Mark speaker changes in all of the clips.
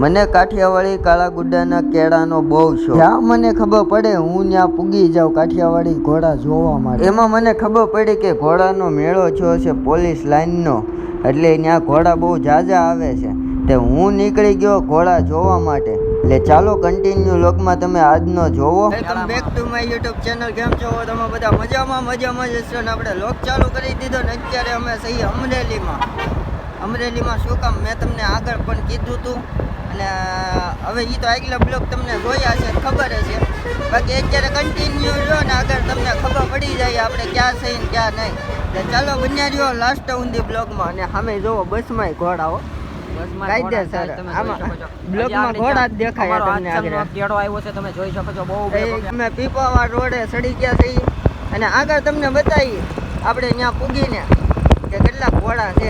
Speaker 1: મને કાઠિયાવાડી કાળા ગુડાના કેળાનો બહુ શોખ. જ્યાં મને ખબર પડે હું ત્યાં પૂગી જાઉં કાઠિયાવાડી ઘોડા જોવા માટે. એમાં મને ખબર પડી કે ઘોડાનો મેળો થયો છે પોલીસ લાઈનનો, એટલે ત્યાં ઘોડા બહુ ઝાઝા આવે છે. તે હું નીકળી ગયો ઘોડા જોવા માટે. એટલે ચાલો કન્ટિન્યુ વ્લોગમાં તમે આજનો જોવો. Welcome back to my YouTube channel. કેમ છો તમે બધા? મજામાં જશો ને આપણે વ્લોગ ચાલુ કરી દીધો ને અત્યારે અમે છીએ અમરેલીમાં. શું કામ મેં તમને આગળ પણ કીધું હતું, અને હવે એ તો આગલા બ્લોગ તમને જોયા છે, ખબર છે. બાકી અત્યારે કન્ટિન્યુ રહ્યો ને આગળ તમને ખબર પડી જાય આપણે ક્યાં છે ને ક્યાં નહીં. એટલે ચાલો બન્યા રહ્યો લાસ્ટ ઊંધી બ્લોગમાં. અને સામે જોવો બસમાંય ઘોડાઓ કાયદેસર. આમાં બ્લોગમાં ઘોડા જ દેખાય તમને. આગળ કેળો આવ્યો છે તમે જોઈ શકો છો. બહુ અમે પીપાવાડ રોડે સડી ગયા છીએ અને આગળ તમને બતાવી આપણે ત્યાં પૂગીને કે કેટલા ઘોડા છે.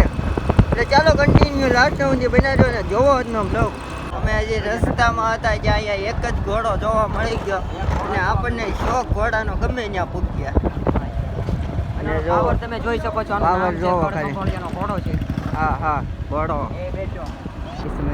Speaker 1: એટલે ચાલો કન્ટિન્યુ લાસ્ટ સુધી બનાવ્યો ને જોવો આજનો બ્લોગ. અમે હજી રસ્તામાં હતા જ્યાં અહીંયા એક જ ઘોડો જોવા મળી ગયો અને આપણને શોખ ઘોડાનો ગમે ત્યાં પૂગ્યા. અને પાવર તમે જોઈ શકો છો. પાવર જોવો ઘોડો છે. હા ઘોડો.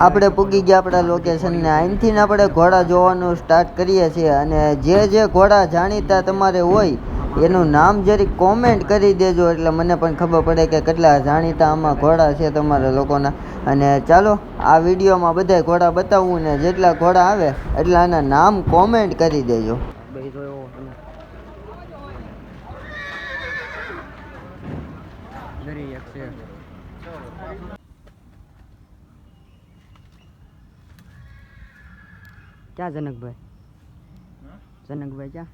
Speaker 1: આપણે પૂગી ગયા આપણા લોકેશનને. અહીંથી આપણે ઘોડા જોવાનું સ્ટાર્ટ કરીએ છીએ. અને જે ઘોડા જાણીતા તમારે હોય એનું નામ જરીક કોમેન્ટ કરી દેજો, એટલે મને પણ ખબર પડે કે કેટલા જાણીતા આમાં ઘોડા છે તમારા લોકોના. અને ચાલો આ વિડીયોમાં બધા ઘોડા બતાવું ને જેટલા ઘોડા આવે એટલા આના નામ કોમેન્ટ કરી દેજો. ક્યાં જનકભાઈ ક્યાં?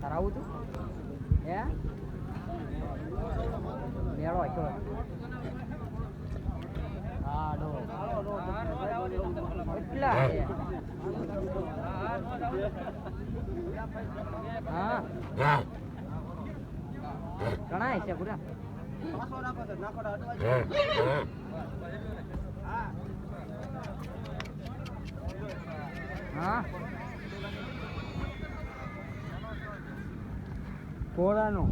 Speaker 1: આવું તું હે મેળો એટલા હા ઘણા છે પૂરા. હા ઘોડાનો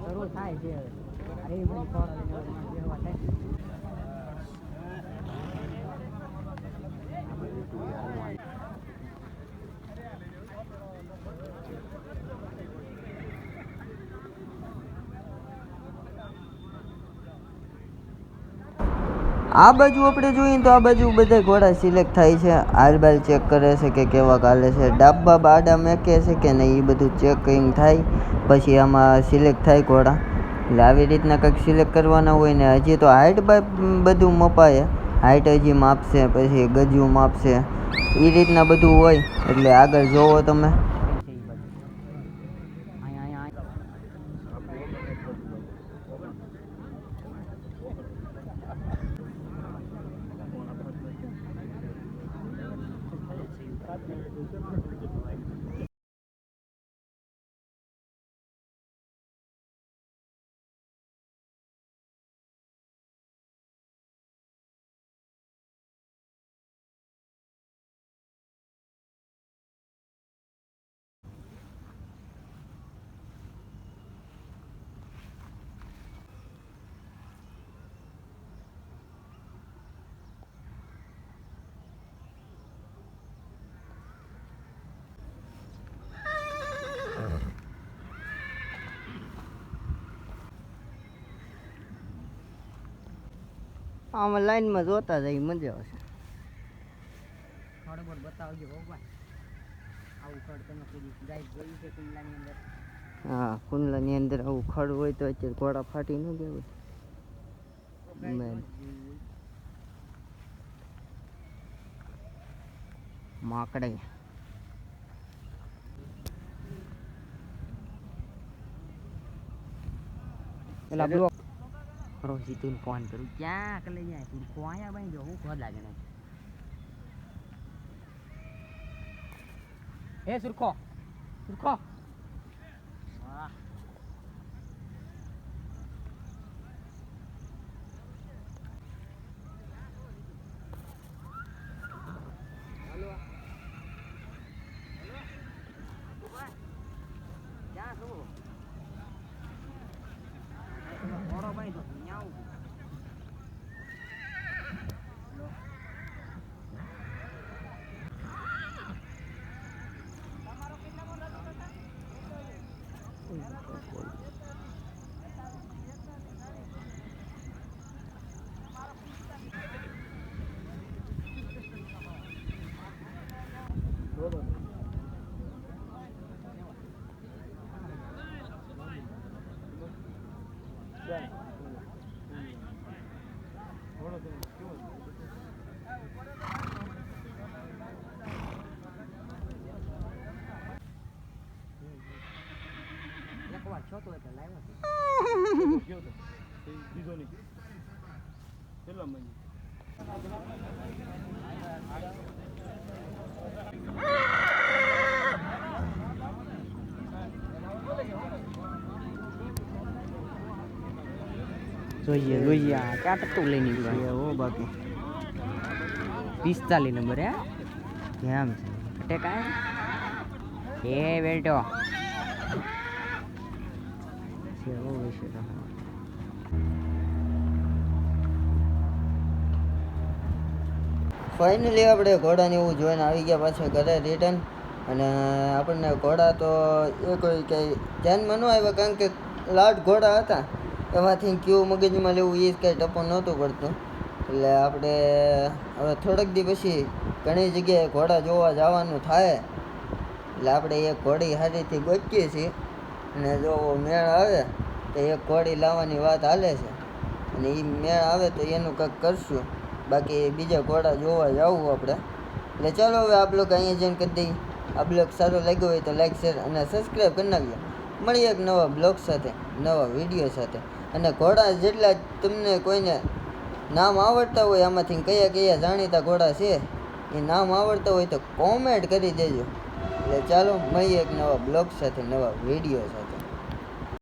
Speaker 1: શરૂ થાય છે. અરે ભાઈ આ બાજુ આપણે જોઈએ તો આ બાજુ બધા ઘોડા સિલેક્ટ થાય છે. હાલબાલ ચેક કરે છે કે કેવા હાલે છે, ડાબા બાડા મેકે છે કે નહીં, એ બધું ચેકિંગ થાય પછી આમાં સિલેક્ટ થાય ઘોડા. એટલે આવી રીતના કંઈક સિલેક્ટ કરવાના હોય ને. હજી તો હાઇટ બધું મપાય, હાઇટ હજી માપશે, પછી ગજુ માપશે, એ રીતના બધું હોય. એટલે આગળ જોવો તમે. આમાં લાઈનમાં જોતા જાય મજા આવશે.
Speaker 2: થોડો બોટ બતાવજો ભગવાન. આવું ખડ તમે કોઈ ગાય જોયું છે કુંડલાની અંદર?
Speaker 1: હા, કુંડલાની અંદર આવું ખડ હોય તો અત્યારે ઘોડા ફાટી ન ગયા હોય. માકડે
Speaker 2: પેલા બ્લોક રોજી તું ફોન કરું ક્યાં કે લઈ જાય તું ખોયા બની જો હું ખોદ લાગે ને એ સુરખો સુરખો વાહ હાલો ક્યાં છું મોડો ભાઈ તો ન્યાઉ એકવાર છોતો એટલે લાવ્યો ગયો તો બીજો નહીં કેટલા મહિને જોઈએ જોઈએ આ ક્યાં ટકટું લઈ નીકળ્યો હો બાકી 45 નંબર હે કેમ છે ટકાય એ બેટો કેવો વિશે
Speaker 1: ફાઇનલી આપણે ઘોડાને એવું જોઈને આવી ગયા પાછા ઘરે રિટર્ન. અને આપણને ઘોડા તો એ કોઈ કંઈ ધ્યાનમાં ન આવ્યા, કારણ કે લાટ ઘોડા હતા એમાંથી કયું મગજમાં લેવું એ કંઈ ટપો નહોતું પડતું. એટલે આપણે હવે થોડાક દી પછી ઘણી જગ્યાએ ઘોડા જોવા જવાનું થાય, એટલે આપણે એક ઘોડી હારીથી ગોતીએ છીએ. અને જો મેળ આવે તો એક ઘોડી લાવવાની વાત હાલે છે, અને એ મેળ આવે તો એનું કંઈક કરશું. બાકી બીજા ઘોડા જોવા જવું આપણે. એટલે ચાલો હવે આપ લોકો અહીંયા જઈને કરી દઈએ. આ બ્લોગ સારો લાગ્યો હોય તો લાઈક શેર અને સબસ્ક્રાઈબ કરી નાખજો. મળીએ એક નવા બ્લોગ સાથે, નવા વિડીયો સાથે. અને ઘોડા જેટલા તમને કોઈને નામ આવડતા હોય, આમાંથી કયા કયા જાણીતા ઘોડા છે એ નામ આવડતા હોય તો કોમેન્ટ કરી દેજો. એટલે ચાલો મળીએ એક નવા બ્લોગ સાથે, નવા વિડીયો સાથે.